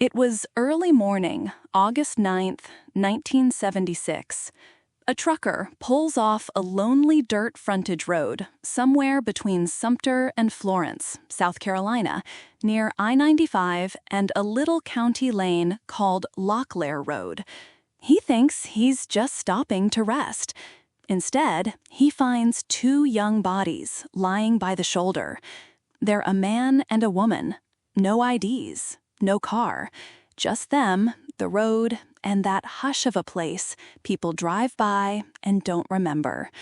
It was early morning, August 9th, 1976. A trucker pulls off a lonely dirt frontage road somewhere between Sumter and Florence, South Carolina, near I-95 and a little county lane called Locklear Road. He thinks he's just stopping to rest. Instead, he finds two young bodies lying by the shoulder. They're a man and a woman. No IDs. No car, just them, the road, and that hush of a place people drive by and don't remember.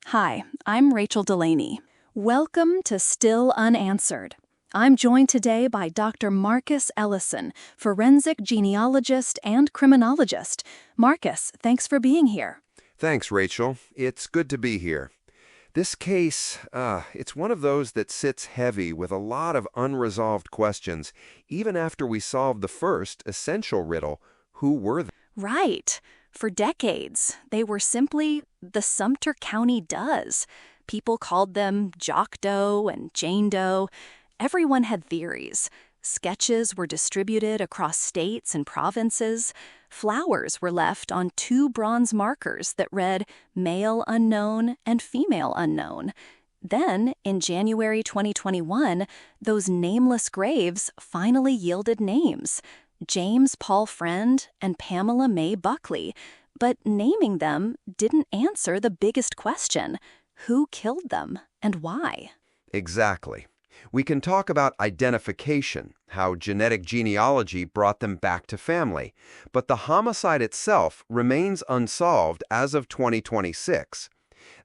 Hi, I'm Rachel Delaney. Welcome to Still Unanswered. I'm joined today by Dr. Marcus Ellison, forensic genealogist and criminologist. Marcus, thanks for being here. Thanks, Rachel. It's good to be here. This case, it's one of those that sits heavy with a lot of unresolved questions, even after we solved the first essential riddle: who were they? Right. For decades, they were simply the Sumter County Does. People called them Jock Doe and Jane Doe. Everyone had theories. Sketches were distributed across states and provinces. Flowers were left on two bronze markers that read male unknown and female unknown. Then, in January 2021, those nameless graves finally yielded names: James Paul Friend and Pamela Mae Buckley. But naming them didn't answer the biggest question: who killed them and why? Exactly. We can talk about identification, how genetic genealogy brought them back to family, but the homicide itself remains unsolved as of 2026.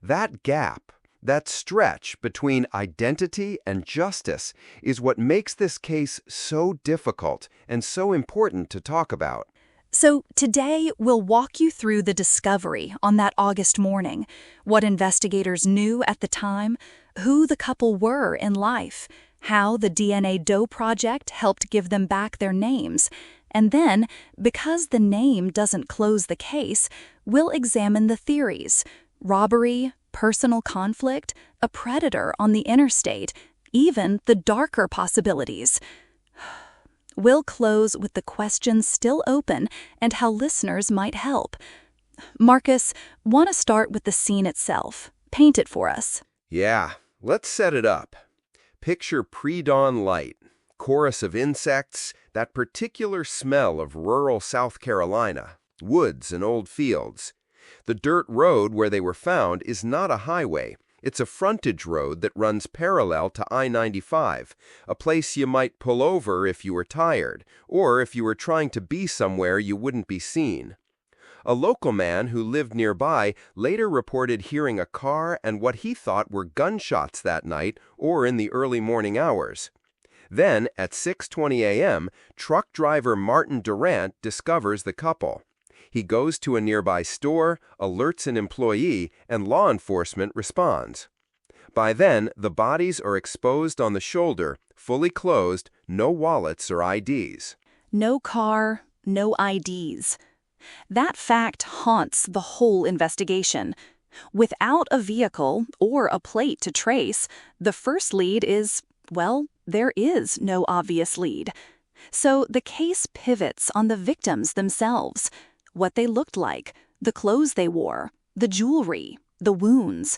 That gap, that stretch between identity and justice, is what makes this case so difficult and so important to talk about. So today, we'll walk you through the discovery on that August morning, what investigators knew at the time, who the couple were in life, how the DNA Doe Project helped give them back their names, and then, because the name doesn't close the case, we'll examine the theories: robbery, personal conflict, a predator on the interstate, even the darker possibilities. We'll close with the questions still open and how listeners might help. Marcus, want to start with the scene itself. Paint it for us. Yeah, let's set it up. Picture pre-dawn light, chorus of insects, that particular smell of rural South Carolina, woods and old fields. The dirt road where they were found is not a highway. It's a frontage road that runs parallel to I-95, a place you might pull over if you were tired, or if you were trying to be somewhere you wouldn't be seen. A local man who lived nearby later reported hearing a car and what he thought were gunshots that night or in the early morning hours. Then, at 6:20 a.m., truck driver Martin Durant discovers the couple. He goes to a nearby store, alerts an employee, and law enforcement responds. By then, the bodies are exposed on the shoulder, fully closed, no wallets or IDs. No car, no IDs. That fact haunts the whole investigation. Without a vehicle or a plate to trace, the first lead is, well, there is no obvious lead. So the case pivots on the victims themselves: what they looked like, the clothes they wore, the jewelry, the wounds.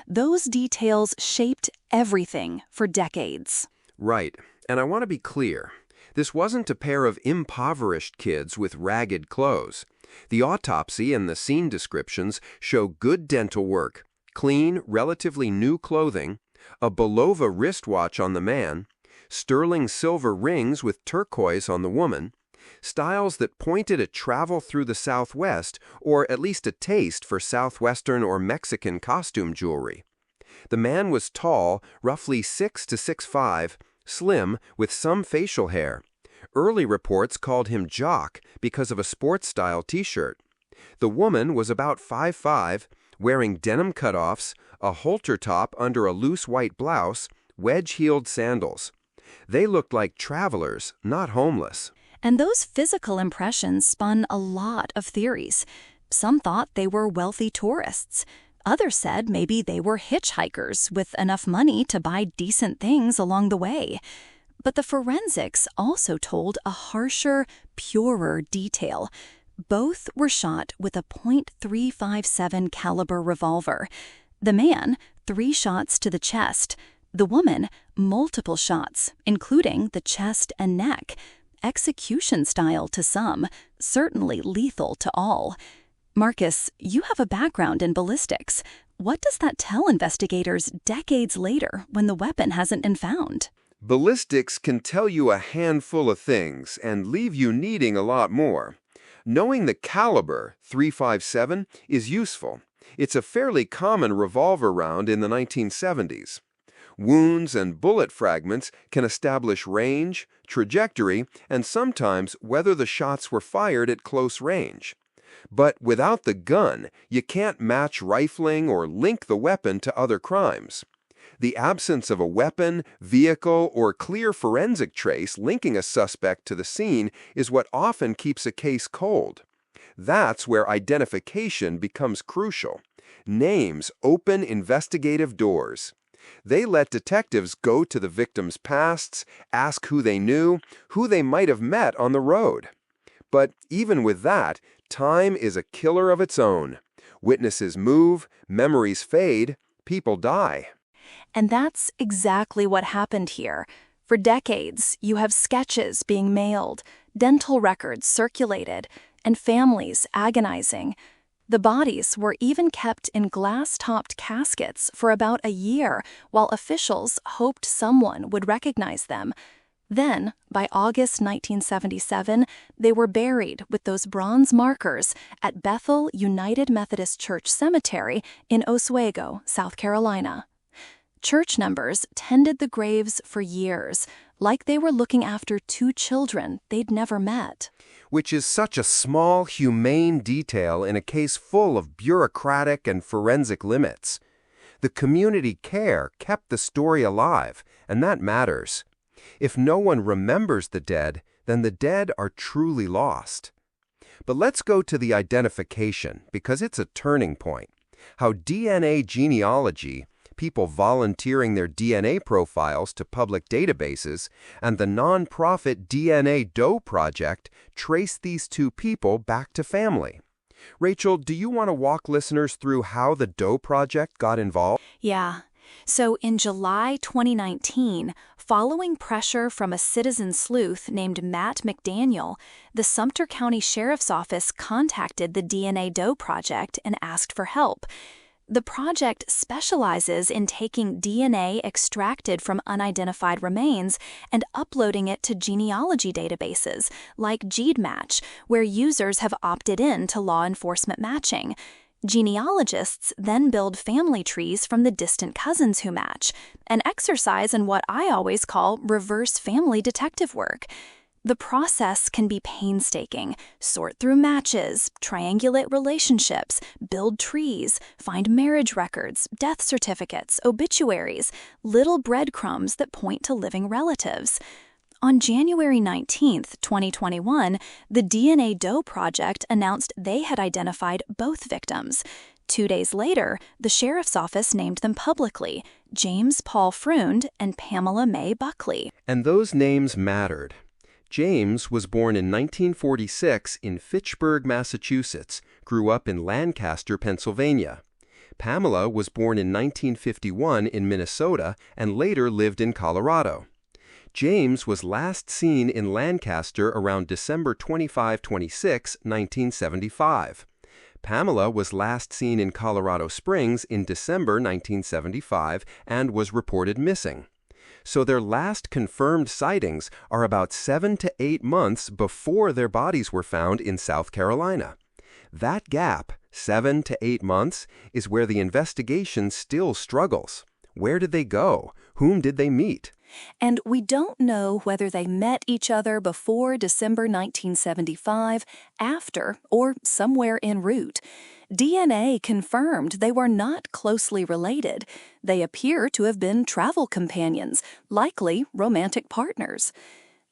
Those details shaped everything for decades. Right, and I want to be clear. This wasn't a pair of impoverished kids with ragged clothes. The autopsy and the scene descriptions show good dental work, clean, relatively new clothing, a Belova wristwatch on the man, sterling silver rings with turquoise on the woman, styles that pointed at travel through the Southwest, or at least a taste for Southwestern or Mexican costume jewelry. The man was tall, roughly 6 to 6'5", slim, with some facial hair. Early reports called him Jock because of a sports-style t-shirt. The woman was about 5'5", wearing denim cutoffs, a halter top under a loose white blouse, wedge-heeled sandals. They looked like travelers, not homeless. And those physical impressions spun a lot of theories. Some thought they were wealthy tourists. Others said maybe they were hitchhikers with enough money to buy decent things along the way. But the forensics also told a harsher, purer detail. Both were shot with a .357 caliber revolver. The man, 3 shots to the chest. The woman, multiple shots, including the chest and neck. Execution style to some, certainly lethal to all. Marcus, you have a background in ballistics. What does that tell investigators decades later when the weapon hasn't been found? Ballistics can tell you a handful of things and leave you needing a lot more. Knowing the caliber, .357, is useful. It's a fairly common revolver round in the 1970s. Wounds and bullet fragments can establish range, trajectory, and sometimes whether the shots were fired at close range. But without the gun, you can't match rifling or link the weapon to other crimes. The absence of a weapon, vehicle, or clear forensic trace linking a suspect to the scene is what often keeps a case cold. That's where identification becomes crucial. Names open investigative doors. They let detectives go to the victims' pasts, ask who they knew, who they might have met on the road. But even with that, time is a killer of its own. Witnesses move, memories fade, people die. And that's exactly what happened here. For decades, you have sketches being mailed, dental records circulated, and families agonizing. The bodies were even kept in glass-topped caskets for about a year while officials hoped someone would recognize them. Then, by August 1977, they were buried with those bronze markers at Bethel United Methodist Church Cemetery in Oswego, South Carolina. Church members tended the graves for years, like they were looking after 2 children they'd never met. Which is such a small, humane detail in a case full of bureaucratic and forensic limits. The community care kept the story alive, and that matters. If no one remembers the dead, then the dead are truly lost. But let's go to the identification, because it's a turning point. How DNA genealogy, people volunteering their DNA profiles to public databases, and the nonprofit DNA Doe Project trace these 2 people back to family. Rachel, do you want to walk listeners through how the Doe Project got involved? Yeah. So in July 2019, following pressure from a citizen sleuth named Matt McDaniel, the Sumter County Sheriff's Office contacted the DNA Doe Project and asked for help. The project specializes in taking DNA extracted from unidentified remains and uploading it to genealogy databases like GEDmatch, where users have opted in to law enforcement matching. Genealogists then build family trees from the distant cousins who match, an exercise in what I always call reverse family detective work. The process can be painstaking. Sort through matches, triangulate relationships, build trees, find marriage records, death certificates, obituaries, little breadcrumbs that point to living relatives. On January 19, 2021, the DNA Doe Project announced they had identified both victims. 2 days later, the sheriff's office named them publicly, James Paul Freund and Pamela Mae Buckley. And those names mattered. James was born in 1946 in Fitchburg, Massachusetts, grew up in Lancaster, Pennsylvania. Pamela was born in 1951 in Minnesota and later lived in Colorado. James was last seen in Lancaster around December 25-26, 1975. Pamela was last seen in Colorado Springs in December 1975 and was reported missing. So their last confirmed sightings are about 7 to 8 months before their bodies were found in South Carolina. That gap, 7 to 8 months, is where the investigation still struggles. Where did they go? Whom did they meet? And we don't know whether they met each other before December 1975, after, or somewhere en route. DNA confirmed they were not closely related. They appear to have been travel companions, likely romantic partners.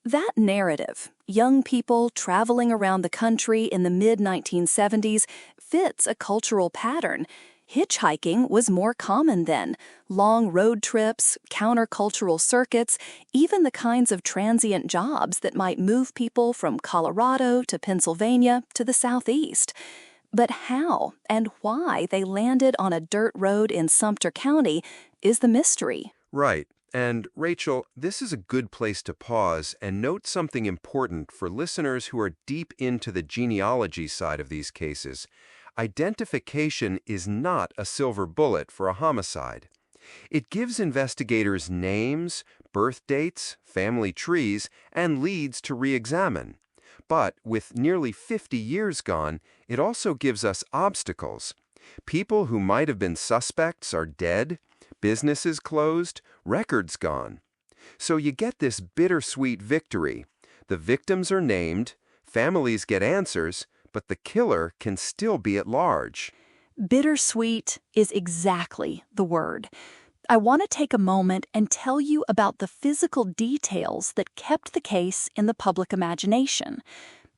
That narrative, young people traveling around the country in the mid-1970s, fits a cultural pattern. Hitchhiking was more common then. Long road trips, countercultural circuits, even the kinds of transient jobs that might move people from Colorado to Pennsylvania to the Southeast. But how and why they landed on a dirt road in Sumter County is the mystery. Right. And Rachel, this is a good place to pause and note something important for listeners who are deep into the genealogy side of these cases. Identification is not a silver bullet for a homicide. It gives investigators names, birth dates, family trees, and leads to re-examine. But with nearly 50 years gone, it also gives us obstacles. People who might have been suspects are dead, businesses closed, records gone. So you get this bittersweet victory. The victims are named, families get answers, but the killer can still be at large. Bittersweet is exactly the word. I want to take a moment and tell you about the physical details that kept the case in the public imagination.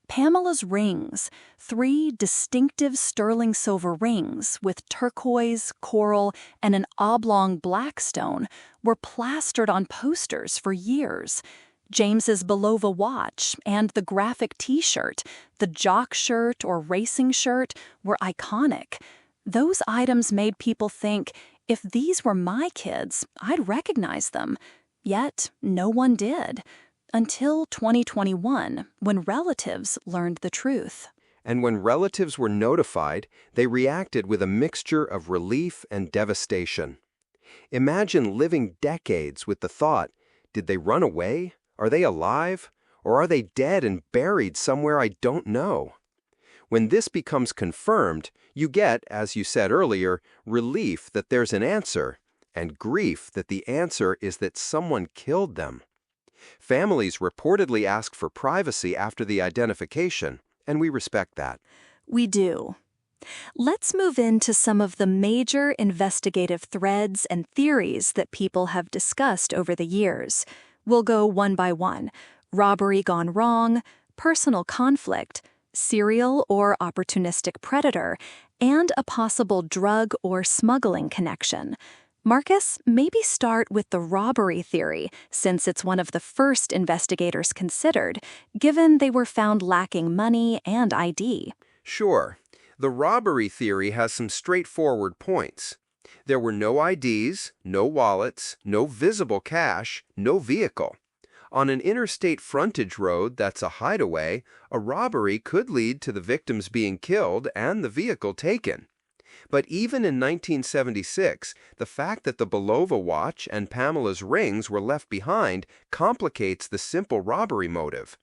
Pamela's rings, 3 distinctive sterling silver rings with turquoise, coral, and an oblong black stone, were plastered on posters for years. James's Belova watch and the graphic T-shirt, the jock shirt or racing shirt, were iconic. Those items made people think, if these were my kids, I'd recognize them. Yet, no one did. Until 2021, when relatives learned the truth. And when relatives were notified, they reacted with a mixture of relief and devastation. Imagine living decades with the thought, did they run away? Are they alive? Or are they dead and buried somewhere I don't know? When this becomes confirmed, you get, as you said earlier, relief that there's an answer, and grief that the answer is that someone killed them. Families reportedly ask for privacy after the identification, and we respect that. We do. Let's move into some of the major investigative threads and theories that people have discussed over the years. We'll go one by one. Robbery gone wrong, personal conflict, serial or opportunistic predator, and a possible drug or smuggling connection. Marcus, maybe start with the robbery theory, since it's one of the first investigators considered, given they were found lacking money and ID. Sure. The robbery theory has some straightforward points. There were no IDs, no wallets, no visible cash, no vehicle. On an interstate frontage road that's a hideaway, a robbery could lead to the victims being killed and the vehicle taken. But even in 1976, the fact that the Belova watch and Pamela's rings were left behind complicates the simple robbery motive.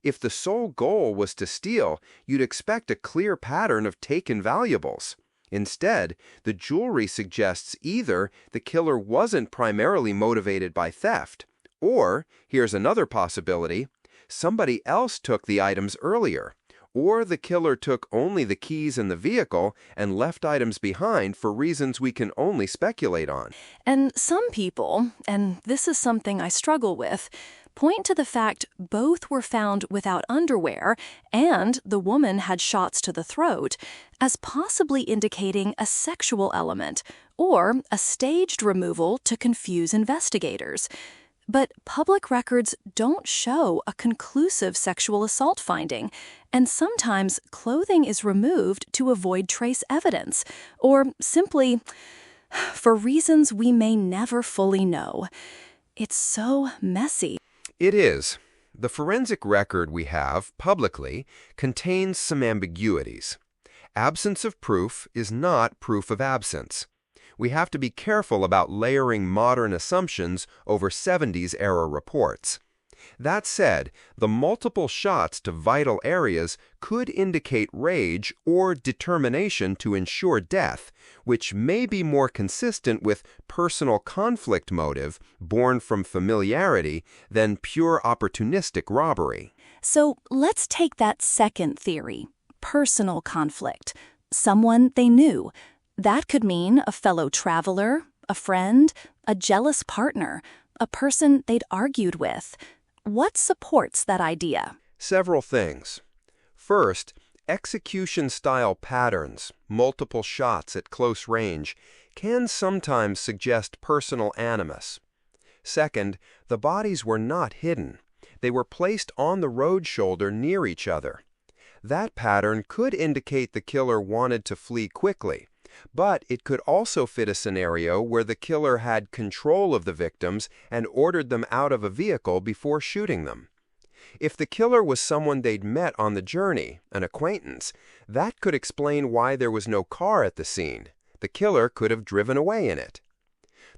If the sole goal was to steal, you'd expect a clear pattern of taken valuables. Instead, the jewelry suggests either the killer wasn't primarily motivated by theft, or, here's another possibility, somebody else took the items earlier. Or the killer took only the keys and the vehicle and left items behind for reasons we can only speculate on. And some people, and this is something I struggle with, point to the fact both were found without underwear and the woman had shots to the throat as possibly indicating a sexual element or a staged removal to confuse investigators. But public records don't show a conclusive sexual assault finding, and sometimes clothing is removed to avoid trace evidence, or simply for reasons we may never fully know. It's so messy. It is. The forensic record we have, publicly, contains some ambiguities. Absence of proof is not proof of absence. We have to be careful about layering modern assumptions over 70s-era reports. That said, the multiple shots to vital areas could indicate rage or determination to ensure death, which may be more consistent with personal conflict motive born from familiarity than pure opportunistic robbery. So let's take that second theory, personal conflict. Someone they knew. That could mean a fellow traveler, a friend, a jealous partner, a person they'd argued with. What supports that idea? Several things. First, Execution-style patterns, multiple shots at close range, can sometimes suggest personal animus. Second, the bodies were not hidden. They were placed on the road shoulder near each other. That pattern could indicate the killer wanted to flee quickly, but it could also fit a scenario where the killer had control of the victims and ordered them out of a vehicle before shooting them. If the killer was someone they'd met on the journey, an acquaintance, that could explain why there was no car at the scene. The killer could have driven away in it.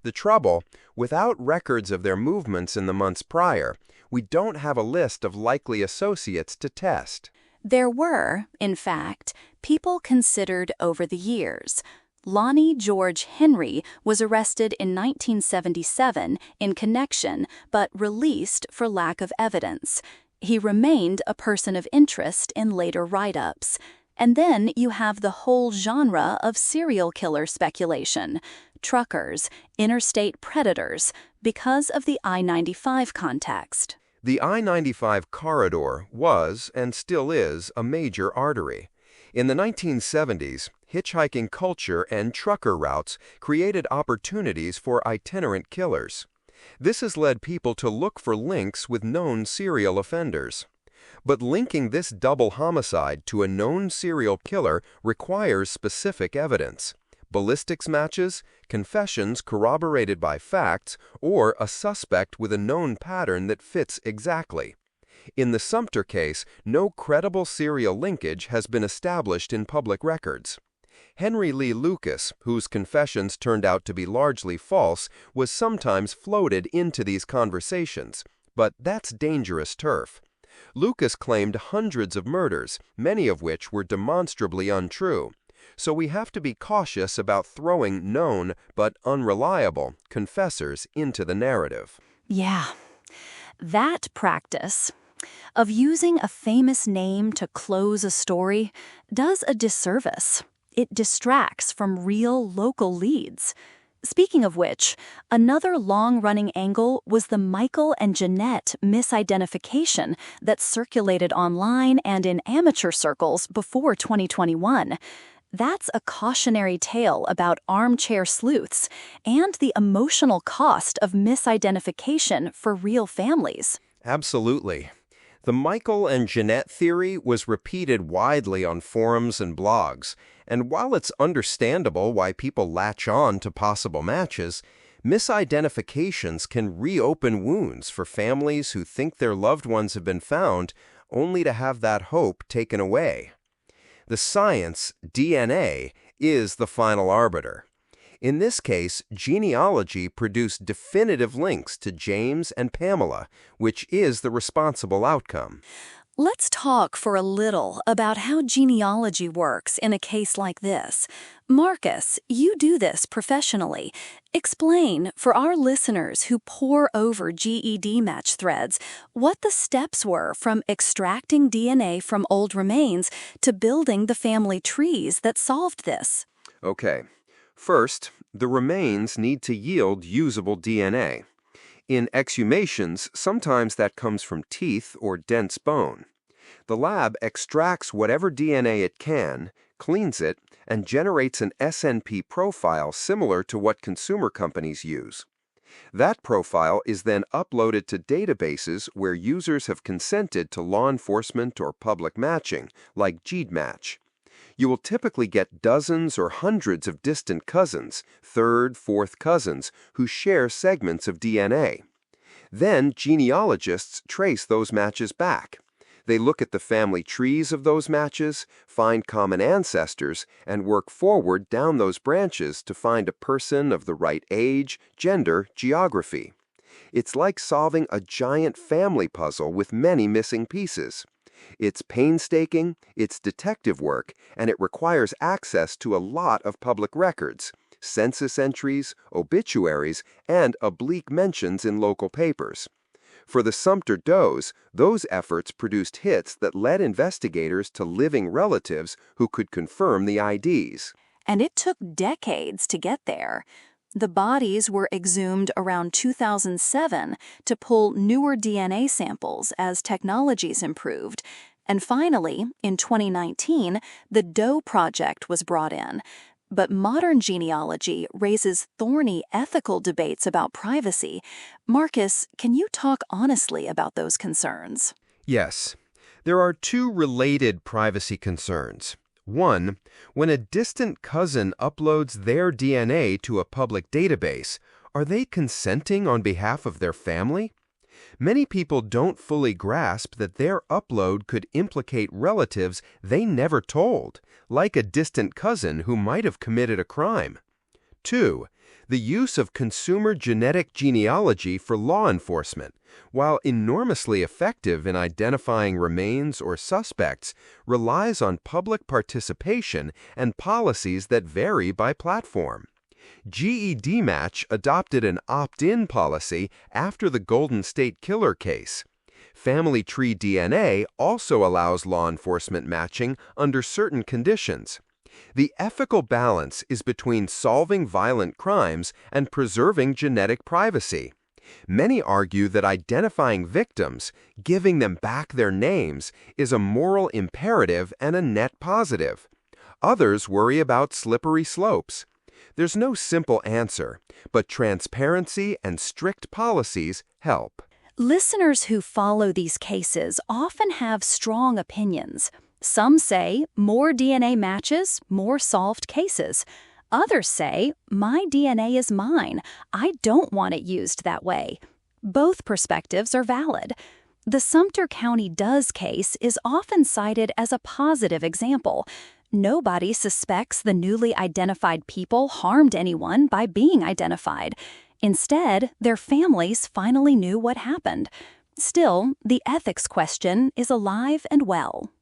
The trouble, without records of their movements in the months prior, we don't have a list of likely associates to test. There were, in fact, people considered over the years. Lonnie George Henry was arrested in 1977 in connection, but released for lack of evidence. He remained a person of interest in later write-ups. And then you have the whole genre of serial killer speculation. Truckers, interstate predators, because of the I-95 context. The I-95 corridor was, and still is, a major artery. In the 1970s, hitchhiking culture and trucker routes created opportunities for itinerant killers. This has led people to look for links with known serial offenders. But linking this double homicide to a known serial killer requires specific evidence. Ballistics matches, confessions corroborated by facts, or a suspect with a known pattern that fits exactly. In the Sumter case, no credible serial linkage has been established in public records. Henry Lee Lucas, whose confessions turned out to be largely false, was sometimes floated into these conversations, but that's dangerous turf. Lucas claimed hundreds of murders, many of which were demonstrably untrue. So we have to be cautious about throwing known but unreliable confessors into the narrative. Yeah, that practice of using a famous name to close a story does a disservice. It distracts from real local leads. Speaking of which, another long-running angle was the Michael and Jeanette misidentification that circulated online and in amateur circles before 2021. That's a cautionary tale about armchair sleuths and the emotional cost of misidentification for real families. Absolutely. The Michael and Jeanette theory was repeated widely on forums and blogs, and while it's understandable why people latch on to possible matches, misidentifications can reopen wounds for families who think their loved ones have been found, only to have that hope taken away. The science, DNA, is the final arbiter. In this case, genealogy produced definitive links to James and Pamela, which is the responsible outcome. Let's talk for a little about how genealogy works in a case like this. Marcus, you do this professionally. Explain, for our listeners who pore over GED match threads, what the steps were from extracting DNA from old remains to building the family trees that solved this. Okay. First, the remains need to yield usable DNA. In exhumations, sometimes that comes from teeth or dense bone. The lab extracts whatever DNA it can, cleans it, and generates an SNP profile similar to what consumer companies use. That profile is then uploaded to databases where users have consented to law enforcement or public matching, like GEDmatch. You will typically get dozens or hundreds of distant cousins, third, fourth cousins, who share segments of DNA. Then genealogists trace those matches back. They look at the family trees of those matches, find common ancestors, and work forward down those branches to find a person of the right age, gender, geography. It's like solving a giant family puzzle with many missing pieces. It's painstaking, it's detective work, and it requires access to a lot of public records, census entries, obituaries, and oblique mentions in local papers. For the Sumter Does, those efforts produced hits that led investigators to living relatives who could confirm the IDs. And it took decades to get there. The bodies were exhumed around 2007 to pull newer DNA samples as technologies improved. And finally, in 2019, the Doe Project was brought in. But modern genealogy raises thorny ethical debates about privacy. Marcus, can you talk honestly about those concerns? Yes, there are two related privacy concerns. One, when a distant cousin uploads their DNA to a public database, are they consenting on behalf of their family? Many people don't fully grasp that their upload could implicate relatives they never told, like a distant cousin who might have committed a crime. 2. The use of consumer genetic genealogy for law enforcement, while enormously effective in identifying remains or suspects, relies on public participation and policies that vary by platform. GED Match adopted an opt-in policy after the Golden State Killer case. Family Tree DNA also allows law enforcement matching under certain conditions. The ethical balance is between solving violent crimes and preserving genetic privacy. Many argue that identifying victims, giving them back their names, is a moral imperative and a net positive. Others worry about slippery slopes. There's no simple answer, but transparency and strict policies help. Listeners who follow these cases often have strong opinions. Some say more DNA matches, more solved cases. Others say, my DNA is mine. I don't want it used that way. Both perspectives are valid. The Sumter County Does case is often cited as a positive example. Nobody suspects the newly identified people harmed anyone by being identified. Instead, their families finally knew what happened. Still, the ethics question is alive and well.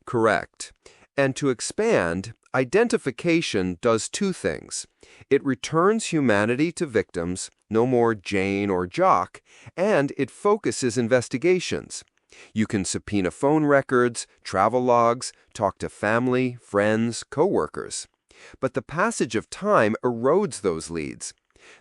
Correct. And to expand, identification does two things. It returns humanity to victims, no more Jane or Jock, and it focuses investigations. You can subpoena phone records, travel logs, talk to family, friends, coworkers. But the passage of time erodes those leads.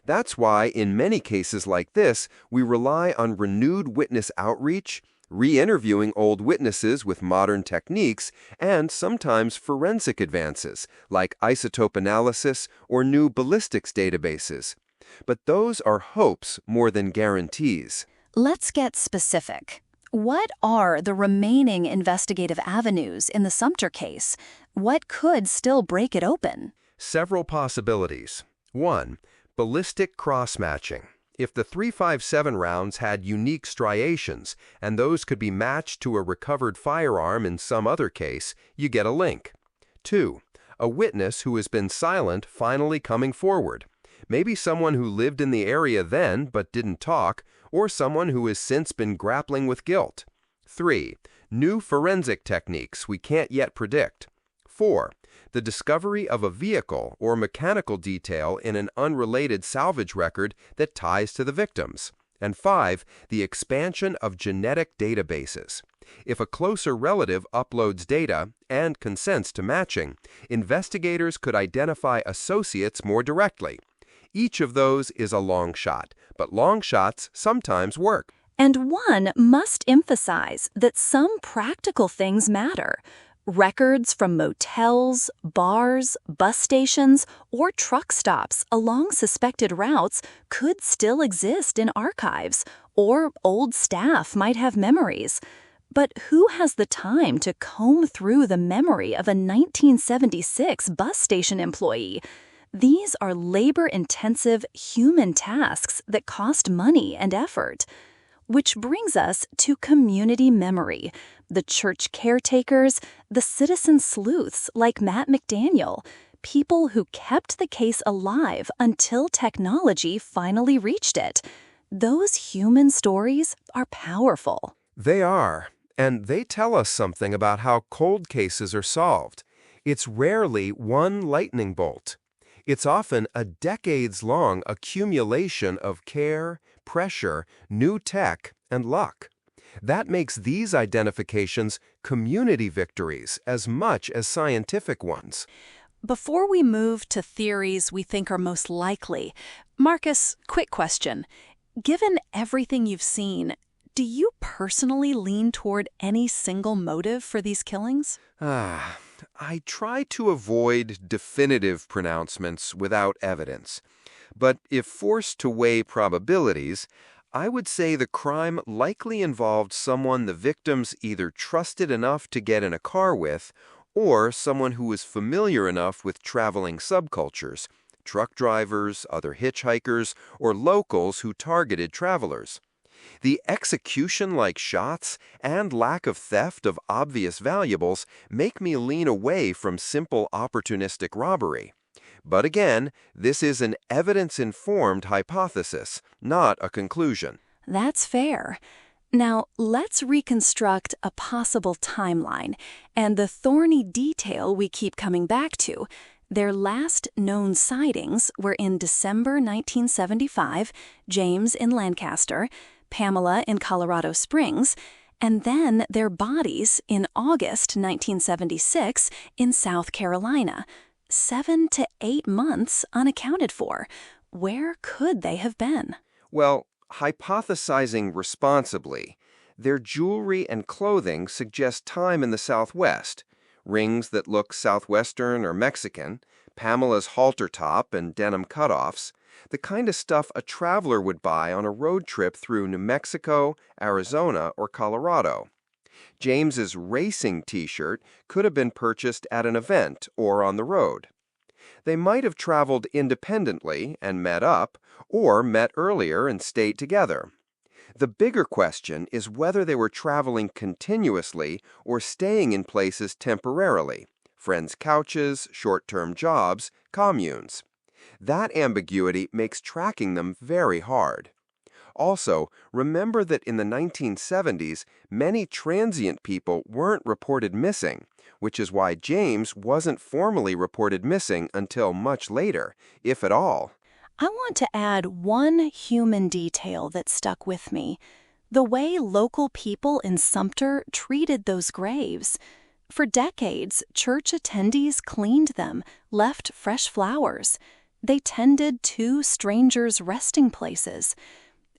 That's why, in many cases like this, we rely on renewed witness outreach, re-interviewing old witnesses with modern techniques, and sometimes forensic advances, like isotope analysis or new ballistics databases. But those are hopes more than guarantees. Let's get specific. What are the remaining investigative avenues in the Sumter case? What could still break it open? Several possibilities. 1. Ballistic cross-matching. If the .357 rounds had unique striations, and those could be matched to a recovered firearm in some other case, you get a link. 2. A witness who has been silent finally coming forward. Maybe someone who lived in the area then but didn't talk, or someone who has since been grappling with guilt. 3. New forensic techniques we can't yet predict. 4. The discovery of a vehicle or mechanical detail in an unrelated salvage record that ties to the victims. And 5. The expansion of genetic databases. If a closer relative uploads data and consents to matching, investigators could identify associates more directly. Each of those is a long shot, but long shots sometimes work. And one must emphasize that some practical things matter. Records from motels, bars, bus stations, or truck stops along suspected routes could still exist in archives, or old staff might have memories. But who has the time to comb through the memory of a 1976 bus station employee? These are labor-intensive human tasks that cost money and effort. Which brings us to community memory, the church caretakers, the citizen sleuths like Matt McDaniel, people who kept the case alive until technology finally reached it. Those human stories are powerful. They are, and they tell us something about how cold cases are solved. It's rarely one lightning bolt. It's often a decades-long accumulation of care, pressure, new tech, and luck. That makes these identifications community victories as much as scientific ones. Before we move to theories we think are most likely, Marcus, quick question. Given everything you've seen, Do you personally lean toward any single motive for these killings? I try to avoid definitive pronouncements without evidence. But if forced to weigh probabilities, I would say the crime likely involved someone the victims either trusted enough to get in a car with, or someone who was familiar enough with traveling subcultures, truck drivers, other hitchhikers, or locals who targeted travelers. The execution-like shots and lack of theft of obvious valuables make me lean away from simple opportunistic robbery. But again, this is an evidence-informed hypothesis, not a conclusion. That's fair. Now, let's reconstruct a possible timeline and the thorny detail we keep coming back to. Their last known sightings were in December 1975, James in Lancaster, Pamela in Colorado Springs, and then their bodies in August 1976 in South Carolina. 7 to 8 months unaccounted for. Where could they have been? Well, hypothesizing responsibly, their jewelry and clothing suggest time in the Southwest. Rings that look Southwestern or Mexican, Pamela's halter top and denim cutoffs, the kind of stuff a traveler would buy on a road trip through New Mexico, Arizona, or Colorado. James's racing t-shirt could have been purchased at an event or on the road. They might have traveled independently and met up, or met earlier and stayed together. The bigger question is whether they were traveling continuously or staying in places temporarily, friends' couches, short-term jobs, communes. That ambiguity makes tracking them very hard. Also, remember that in the 1970s, many transient people weren't reported missing, which is why James wasn't formally reported missing until much later, if at all. I want to add one human detail that stuck with me: the way local people in Sumter treated those graves. For decades, church attendees cleaned them, left fresh flowers. They tended to strangers' resting places.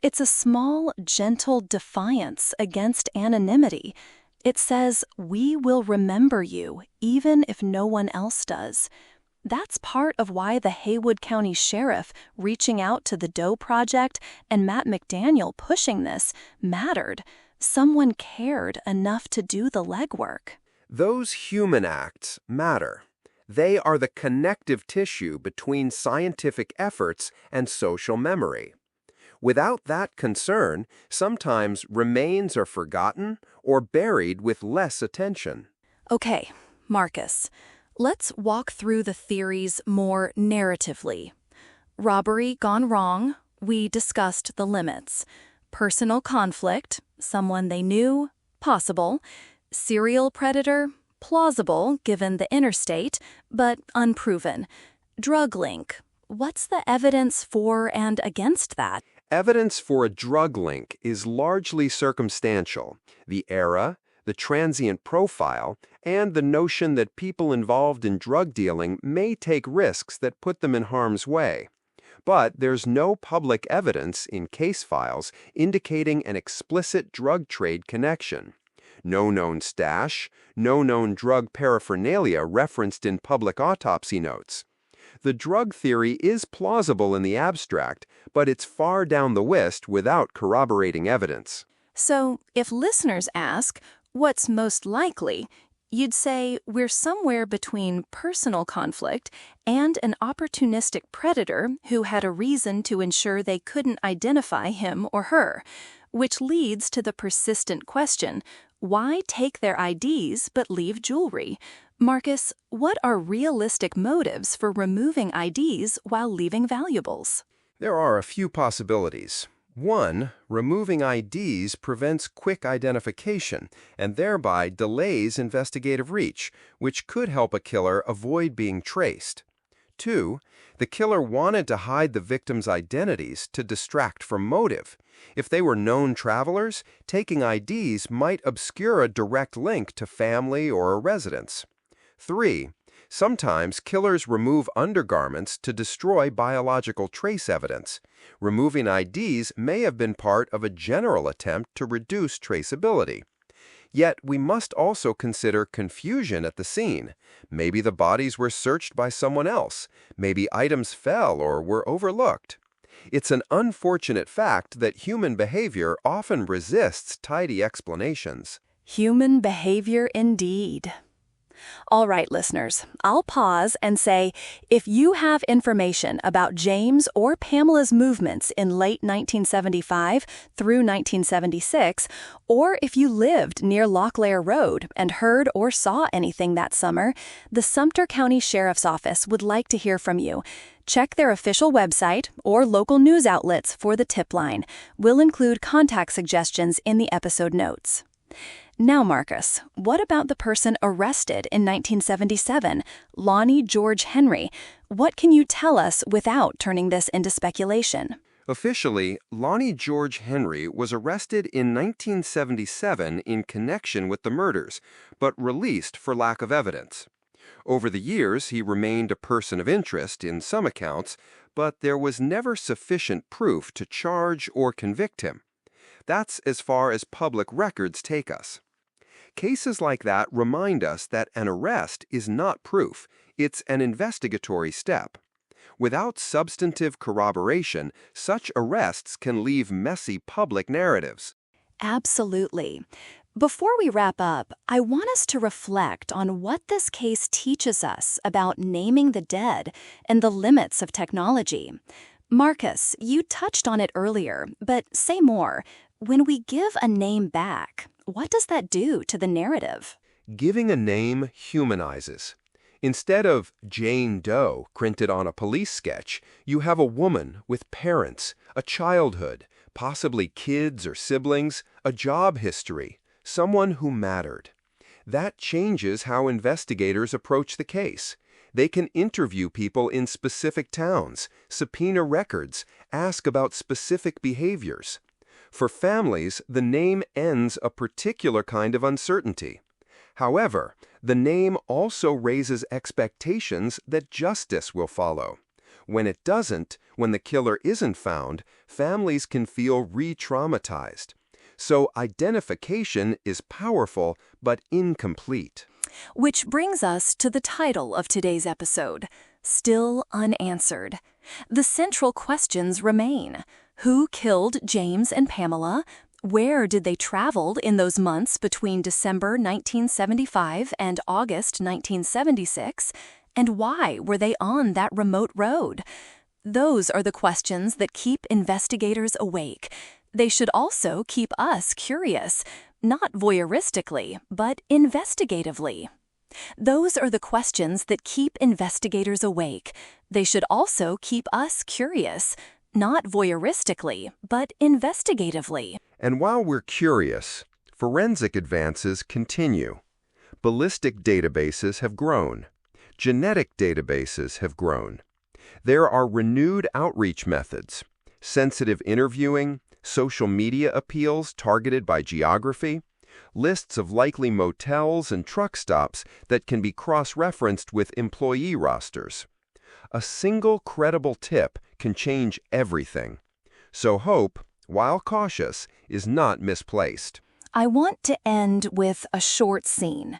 It's a small, gentle defiance against anonymity. It says, "We will remember you, even if no one else does." That's part of why the Haywood County Sheriff reaching out to the Doe Project and Matt McDaniel pushing this mattered. Someone cared enough to do the legwork. Those human acts matter. They are the connective tissue between scientific efforts and social memory. Without that concern, sometimes remains are forgotten or buried with less attention. Okay, Marcus, let's walk through the theories more narratively. Robbery gone wrong, we discussed the limits. Personal conflict, someone they knew, possible. Serial predator, plausible given the interstate, but unproven. Drug link, what's the evidence for and against that? Evidence for a drug link is largely circumstantial. The era, the transient profile, and the notion that people involved in drug dealing may take risks that put them in harm's way. But there's no public evidence in case files indicating an explicit drug trade connection. No known stash, no known drug paraphernalia referenced in public autopsy notes. The drug theory is plausible in the abstract, but it's far down the list without corroborating evidence. So, if listeners ask, what's most likely, you'd say we're somewhere between personal conflict and an opportunistic predator who had a reason to ensure they couldn't identify him or her, which leads to the persistent question, why take their IDs but leave jewelry? Marcus, what are realistic motives for removing IDs while leaving valuables? There are a few possibilities. One, removing IDs prevents quick identification and thereby delays investigative reach, which could help a killer avoid being traced. Two, the killer wanted to hide the victims' identities to distract from motive. If they were known travelers, taking IDs might obscure a direct link to family or a residence. Three, Sometimes killers remove undergarments to destroy biological trace evidence. Removing IDs may have been part of a general attempt to reduce traceability. Yet, we must also consider confusion at the scene. Maybe the bodies were searched by someone else. Maybe items fell or were overlooked. It's an unfortunate fact that human behavior often resists tidy explanations. Human behavior indeed. All right, listeners, I'll pause and say, if you have information about James or Pamela's movements in late 1975 through 1976, or if you lived near Locklear Road and heard or saw anything that summer, the Sumter County Sheriff's Office would like to hear from you. Check their official website or local news outlets for the tip line. We'll include contact suggestions in the episode notes. Now, Marcus, what about the person arrested in 1977, Lonnie George Henry? What can you tell us without turning this into speculation? Officially, Lonnie George Henry was arrested in 1977 in connection with the murders, but released for lack of evidence. Over the years, he remained a person of interest in some accounts, but there was never sufficient proof to charge or convict him. That's as far as public records take us. Cases like that remind us that an arrest is not proof, it's an investigatory step. Without substantive corroboration, such arrests can leave messy public narratives. Absolutely. Before we wrap up, I want us to reflect on what this case teaches us about naming the dead and the limits of technology. Marcus, you touched on it earlier, but say more. When we give a name back, what does that do to the narrative? Giving a name humanizes. Instead of Jane Doe printed on a police sketch, you have a woman with parents, a childhood, possibly kids or siblings, a job history, someone who mattered. That changes how investigators approach the case. They can interview people in specific towns, subpoena records, ask about specific behaviors. For families, the name ends a particular kind of uncertainty. However, the name also raises expectations that justice will follow. When it doesn't, when the killer isn't found, families can feel re-traumatized. So identification is powerful but incomplete. Which brings us to the title of today's episode, Still Unanswered. The central questions remain. Who killed James and Pamela? Where did they travel in those months between December 1975 and August 1976? And why were they on that remote road? Those are the questions that keep investigators awake. They should also keep us curious, not voyeuristically, but investigatively. Those are the questions that keep investigators awake. They should also keep us curious, not voyeuristically, but investigatively. And while we're curious, forensic advances continue. Ballistic databases have grown. Genetic databases have grown. There are renewed outreach methods, sensitive interviewing, social media appeals targeted by geography, lists of likely motels and truck stops that can be cross-referenced with employee rosters. A single credible tip can change everything. So hope, while cautious, is not misplaced. I want to end with a short scene.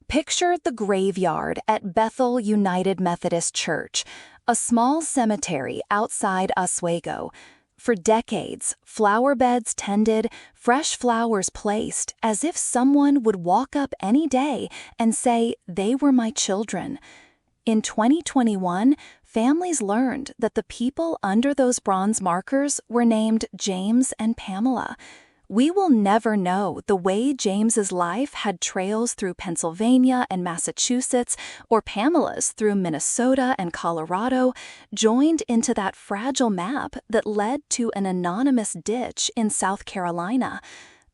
Picture the graveyard at Bethel United Methodist Church, a small cemetery outside Oswego. For decades, flower beds tended, fresh flowers placed, as if someone would walk up any day and say, "They were my children." In 2021, families learned that the people under those bronze markers were named James and Pamela. We will never know the way James's life had trails through Pennsylvania and Massachusetts, or Pamela's through Minnesota and Colorado, joined into that fragile map that led to an anonymous ditch in South Carolina.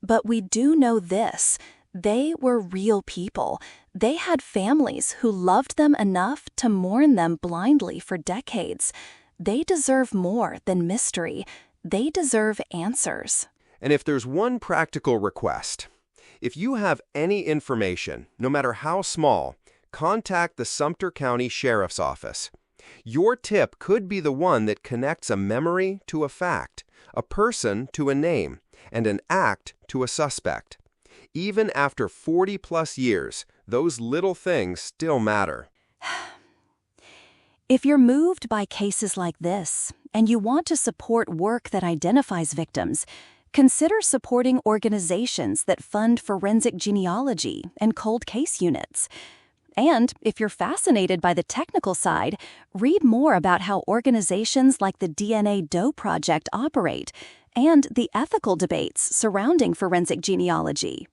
But we do know this: they were real people. They had families who loved them enough to mourn them blindly for decades. They deserve more than mystery. They deserve answers. And if there's one practical request, if you have any information, no matter how small, contact the Sumter County Sheriff's Office. Your tip could be the one that connects a memory to a fact, a person to a name, and an act to a suspect. Even after 40-plus years, those little things still matter. If you're moved by cases like this, and you want to support work that identifies victims, consider supporting organizations that fund forensic genealogy and cold case units. And if you're fascinated by the technical side, read more about how organizations like the DNA Doe Project operate and the ethical debates surrounding forensic genealogy.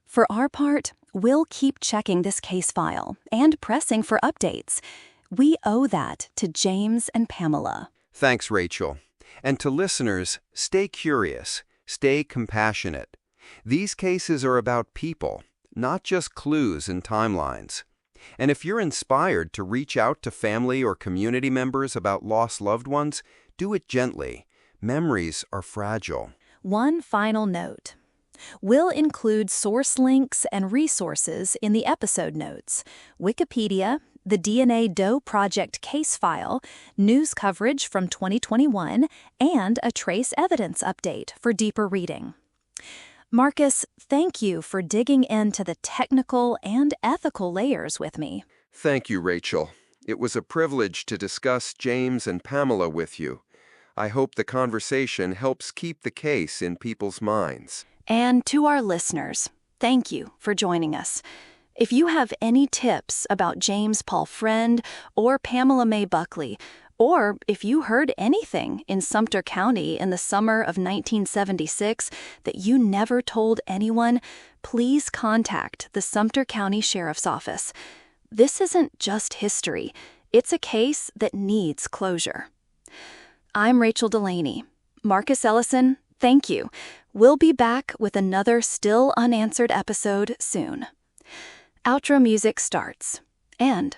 For our part, we'll keep checking this case file and pressing for updates. We owe that to James and Pamela. Thanks, Rachel. And to listeners, stay curious, stay compassionate. These cases are about people, not just clues and timelines. And if you're inspired to reach out to family or community members about lost loved ones, do it gently. Memories are fragile. One final note. We'll include source links and resources in the episode notes: Wikipedia, the DNA Doe Project case file, news coverage from 2021, and a trace evidence update for deeper reading. Marcus, thank you for digging into the technical and ethical layers with me. Thank you, Rachel. It was a privilege to discuss James and Pamela with you. I hope the conversation helps keep the case in people's minds. And to our listeners, thank you for joining us. If you have any tips about James Paul Friend or Pamela Mae Buckley, or if you heard anything in Sumter County in the summer of 1976 that you never told anyone, please contact the Sumter County Sheriff's Office. This isn't just history. It's a case that needs closure. I'm Rachel Delaney. Marcus Ellison, thank you. We'll be back with another still unanswered episode soon. Outro music starts. And